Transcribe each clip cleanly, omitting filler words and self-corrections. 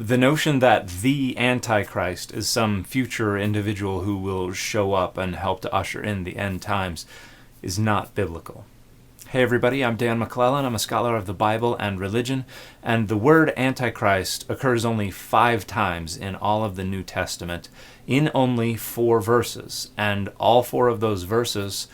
The notion that the Antichrist is some future individual who will show up and help to usher in the end times is not biblical. Hey everybody, I'm Dan McClellan. I'm a scholar of the Bible and religion, and the word Antichrist occurs only 5 times in all of the New Testament, in only 4 verses, and all 4 of those verses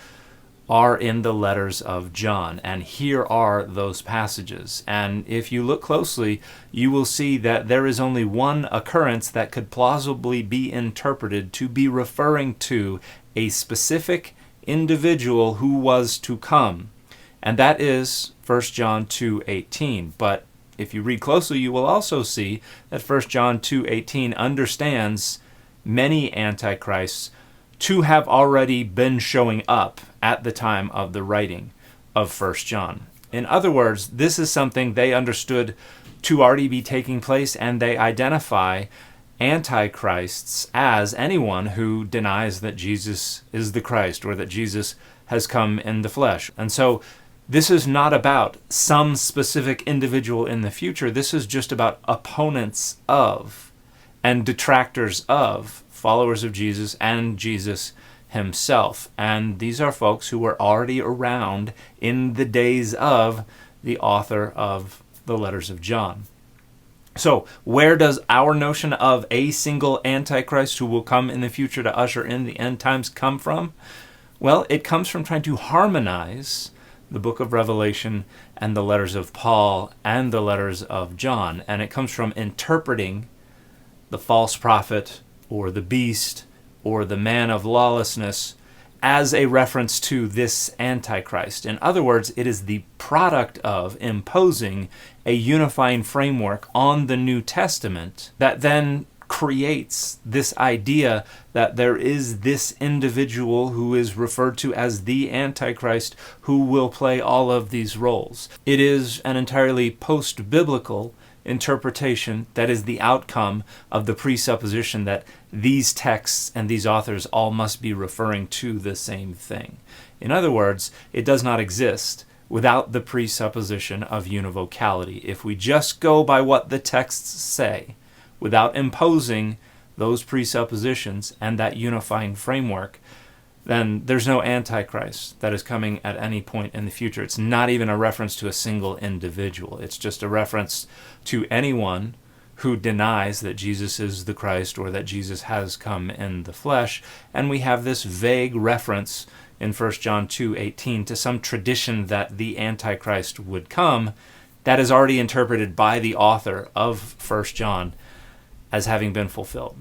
are in the letters of John, and here are those passages. And if you look closely, you will see that there is only one occurrence that could plausibly be interpreted to be referring to a specific individual who was to come, and that is 1 John 2:18. But if you read closely, you will also see that 1 John 2:18 understands many antichrists to have already been showing up at the time of the writing of 1 John. In other words, this is something they understood to already be taking place, and they identify antichrists as anyone who denies that Jesus is the Christ or that Jesus has come in the flesh. And so this is not about some specific individual in the future. This is just about opponents of and detractors of followers of Jesus and Jesus himself. And these are folks who were already around in the days of the author of the letters of John. So, where does our notion of a single Antichrist who will come in the future to usher in the end times come from? Well, it comes from trying to harmonize the book of Revelation and the letters of Paul and the letters of John. And it comes from interpreting the false prophet or the beast or the man of lawlessness as a reference to this Antichrist. In other words, it is the product of imposing a unifying framework on the New Testament that then creates this idea that there is this individual who is referred to as the Antichrist who will play all of these roles. It is an entirely post-biblical interpretation that is the outcome of the presupposition that these texts and these authors all must be referring to the same thing. In other words, it does not exist without the presupposition of univocality. If we just go by what the texts say, without imposing those presuppositions and that unifying framework, then there's no Antichrist that is coming at any point in the future. It's not even a reference to a single individual. It's just a reference to anyone who denies that Jesus is the Christ or that Jesus has come in the flesh. And we have this vague reference in 1 John 2:18 to some tradition that the Antichrist would come that is already interpreted by the author of 1 John as having been fulfilled.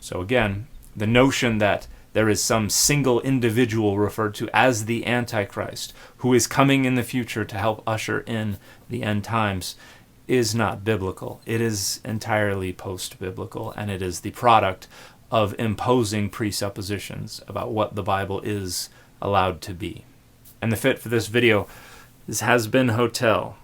So again, the notion that there is some single individual referred to as the Antichrist who is coming in the future to help usher in the end times is not biblical. It is entirely post-biblical, and it is the product of imposing presuppositions about what the Bible is allowed to be. And the fit for this video, this has been Hotel.